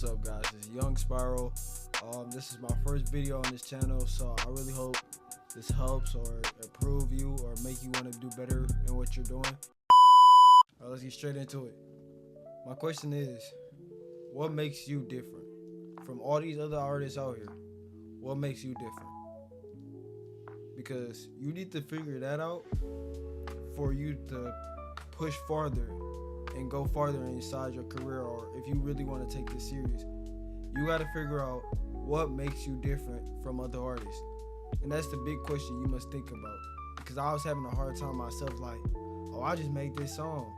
What's up, guys? It's YoungSpyro. This is my first video on this channel, so I really hope this helps or improve you or make you want to do better in what you're doing. Alright, let's get straight into it. My question is, what makes you different from all these other artists out here? What makes you different? Because you need to figure that out for you to push farther and go farther inside your career, or if you really want to take this serious, you got to figure out what makes you different from other artists. And that's the big question you must think about, because I was having a hard time myself, like, oh, I just made this song,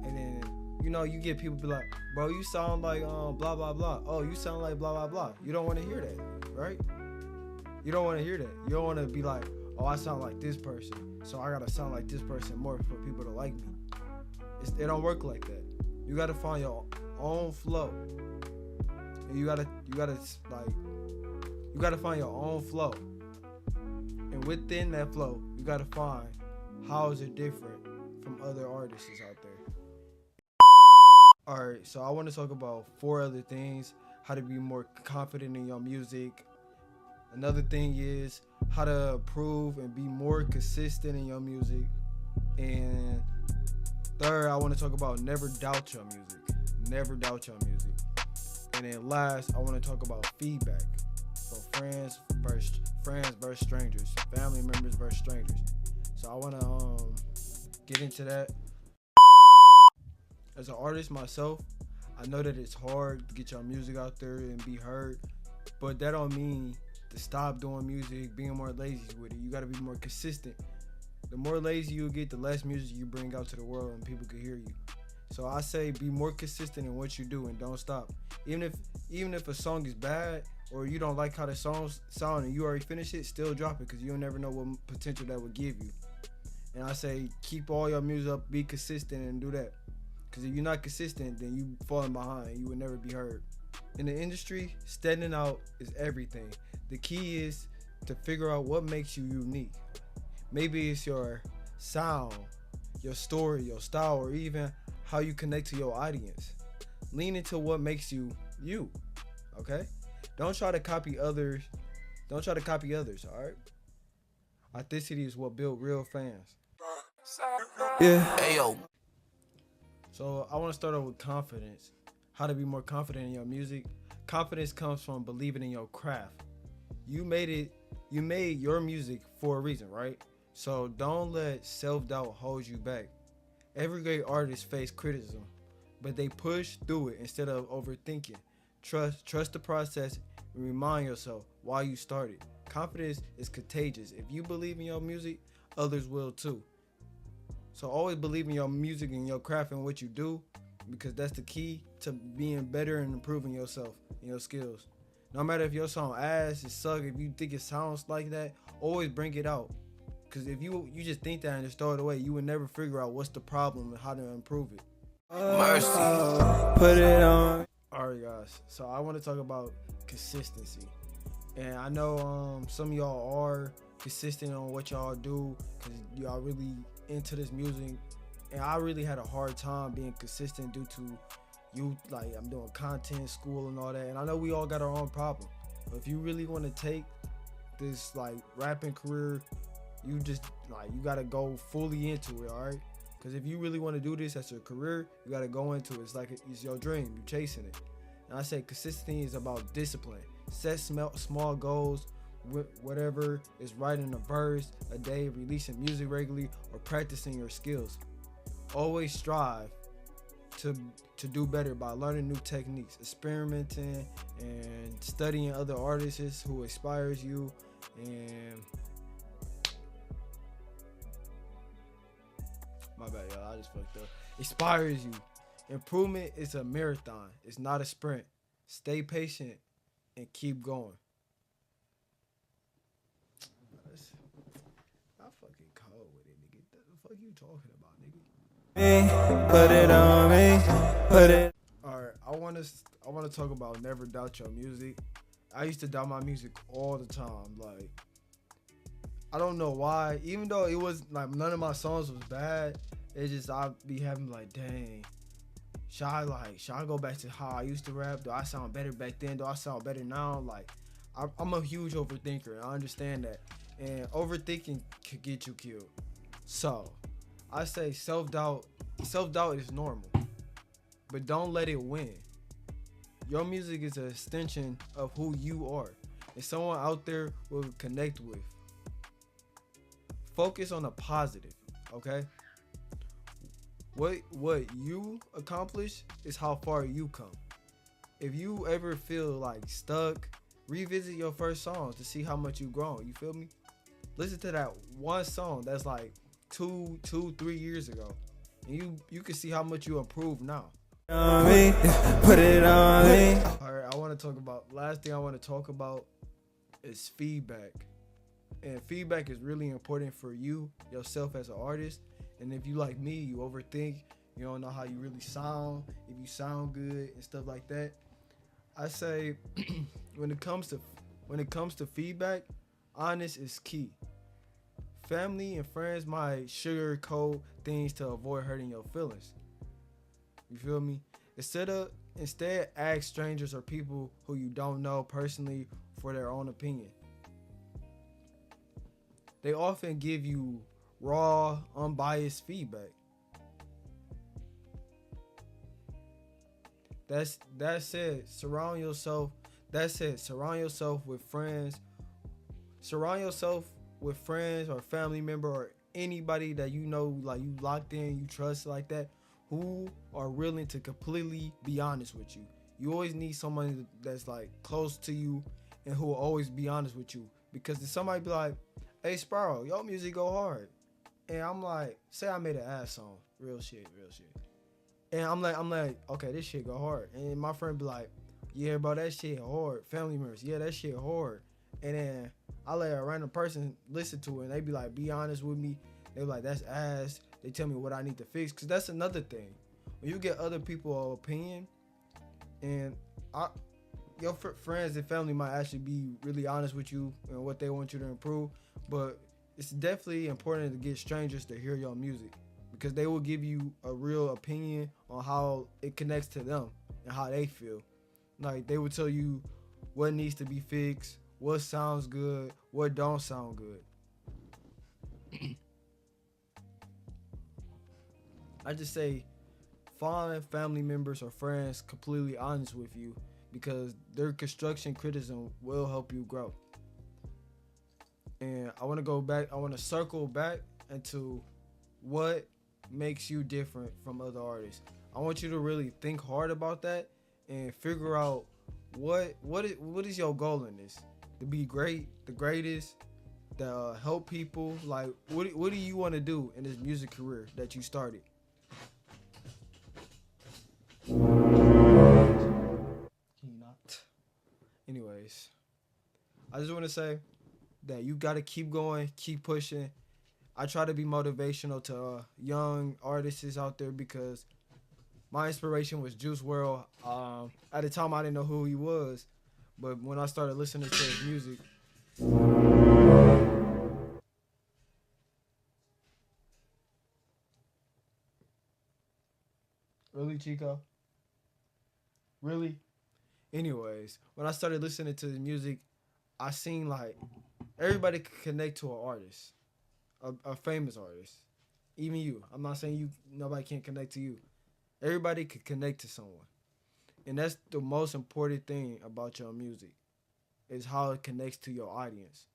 and then you get people be like, bro, you sound like blah blah blah. Oh, you sound like blah blah blah. You don't want to hear that, right? You don't want to hear that. You don't want to be like, oh, I sound like this person, so I gotta sound like this person more for people to like me. It don't work like that. You gotta find your own flow, and you gotta find your own flow. And within that flow, you gotta find how is it different from other artists out there. Alright, so I want to talk about 4 other things: how to be more confident in your music. Another thing is how to improve and be more consistent in your music. And third, I want to talk about never doubt your music. Never doubt your music. And then last, I want to talk about feedback. So friends versus strangers, family members versus strangers. So I want to get into that. As an artist myself, I know that it's hard to get your music out there and be heard, but that don't mean to stop doing music, being more lazy with it. You got to be more consistent. The more lazy you get, the less music you bring out to the world and people can hear you. So I say be more consistent in what you do and don't stop. Even if a song is bad or you don't like how the song sound and you already finished it, still drop it, because you'll never know what potential that would give you. And I say keep all your music up, be consistent, and do that. Because if you're not consistent, then you falling behind. You will never be heard. In the industry, standing out is everything. The key is to figure out what makes you unique. Maybe it's your sound, your story, your style, or even how you connect to your audience. Lean into what makes you you, okay? Don't try to copy others. All right? Authenticity is what builds real fans. Yeah. Ayo. So I want to start off with confidence. How to be more confident in your music. Confidence comes from believing in your craft. You made your music for a reason, right? So don't let self-doubt hold you back. Every great artist face criticism, but they push through it instead of overthinking. Trust the process and remind yourself why you started. Confidence is contagious. If you believe in your music, others will too. So always believe in your music and your craft and what you do, because that's the key to being better and improving yourself and your skills. No matter if your song ass, it sucks, if you think it sounds like that, always bring it out. Because if you just think that and just throw it away, you would never figure out what's the problem and how to improve it. Mercy. Put it on. Alright, guys, so I want to talk about consistency. And I know some of y'all are consistent on what y'all do because y'all really into this music. And I really had a hard time being consistent due to I'm doing content, school, and all that. And I know we all got our own problem. But if you really want to take this rapping career, you gotta go fully into it, all right? Because if you really want to do this as a career, you gotta go into it. It's like it's your dream. You're chasing it. And I say consistency is about discipline. Set small goals. Whatever is writing a verse a day, releasing music regularly, or practicing your skills. Always strive to do better by learning new techniques, experimenting, and studying other artists who inspires you. And my bad, y'all, I just fucked up. Inspires you. Improvement is a marathon. It's not a sprint. Stay patient and keep going. I fucking cold with it, nigga. What the fuck you talking about, nigga? Put it on me. Put it. Alright, I wanna talk about never doubt your music. I used to doubt my music all the time. Like, I don't know why. Even though it was none of my songs was bad, it just I'd be having dang, Should I go back to how I used to rap? Do I sound better back then? Do I sound better now? Like, I'm a huge overthinker. I understand that, and overthinking could get you killed. So, I say self-doubt. Self-doubt is normal, but don't let it win. Your music is an extension of who you are, and someone out there will connect with. Focus on the positive, okay? What you accomplish is how far you come. If you ever feel like stuck, revisit your first songs to see how much you've grown. You feel me? Listen to that one song that's like 3 years ago, and you can see how much you improved now. On me, put it on me. All right, I want to talk about last thing I want to talk about is feedback. And feedback is really important for you yourself as an artist. And if you like me, you overthink, you don't know how you really sound, if you sound good and stuff like that. I say when it comes to feedback, honest is key. Family and friends might sugarcoat things to avoid hurting your feelings. You feel me? Instead ask strangers or people who you don't know personally for their own opinion. They often give you raw, unbiased feedback. That said, surround yourself with friends. Surround yourself with friends or family member or anybody that you know, like you locked in, you trust like that, who are willing to completely be honest with you. You always need someone that's like close to you and who will always be honest with you. Because if somebody be like, "Hey Spyro, your music go hard," and I'm like, say I made an ass song, real shit, and I'm like, okay, this shit go hard, and my friend be like, "Yeah, bro, that shit hard." Family members, "Yeah, that shit hard," and then I let a random person listen to it, and they be like, "Be honest with me." They be like, "That's ass." They tell me what I need to fix, cause that's another thing. When you get other people's opinion, and your friends and family might actually be really honest with you and what they want you to improve, but it's definitely important to get strangers to hear your music because they will give you a real opinion on how it connects to them and how they feel. Like they will tell you what needs to be fixed, what sounds good, what don't sound good. I just say find family members or friends completely honest with you because their construction criticism will help you grow. And I want to circle back into what makes you different from other artists. I want you to really think hard about that and figure out what is your goal in this? To be great, the greatest, to help people. Like what do you want to do in this music career that you started? Can you not? Anyways, I just want to say that you got to keep going, keep pushing. I try to be motivational to young artists out there because my inspiration was Juice World. At the time, I didn't know who he was, but when I started listening to his music, really, Chico, really. Anyways, when I started listening to his music, I seen like everybody could connect to an artist, a famous artist. Even you. I'm not saying nobody can't connect to you. Everybody could connect to someone. And that's the most important thing about your music is how it connects to your audience.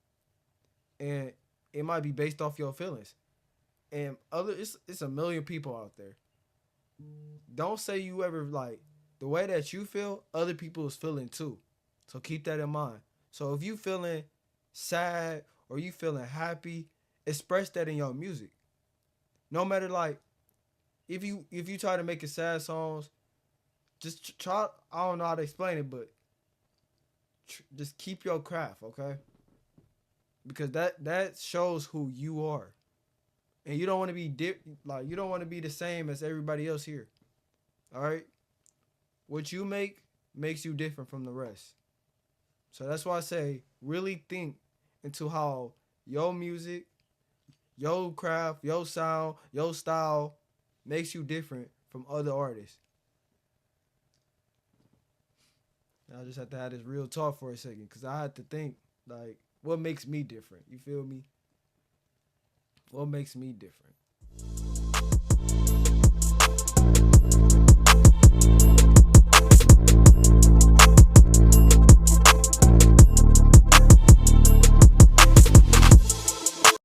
And it might be based off your feelings. And it's a million people out there. Don't say you ever like the way that you feel, other people is feeling too. So keep that in mind. So if you feeling sad or you feeling happy, express that in your music. No matter like if you try to make it sad songs, just try. I don't know how to explain it, but just keep your craft, okay? Because that shows who you are, and you don't want to be you don't want to be the same as everybody else here. All right, what you makes you different from the rest. So that's why I say really think into how your music, your craft, your sound, your style makes you different from other artists. I just have to have this real talk for a second, cause I had to think like, what makes me different? You feel me? What makes me different?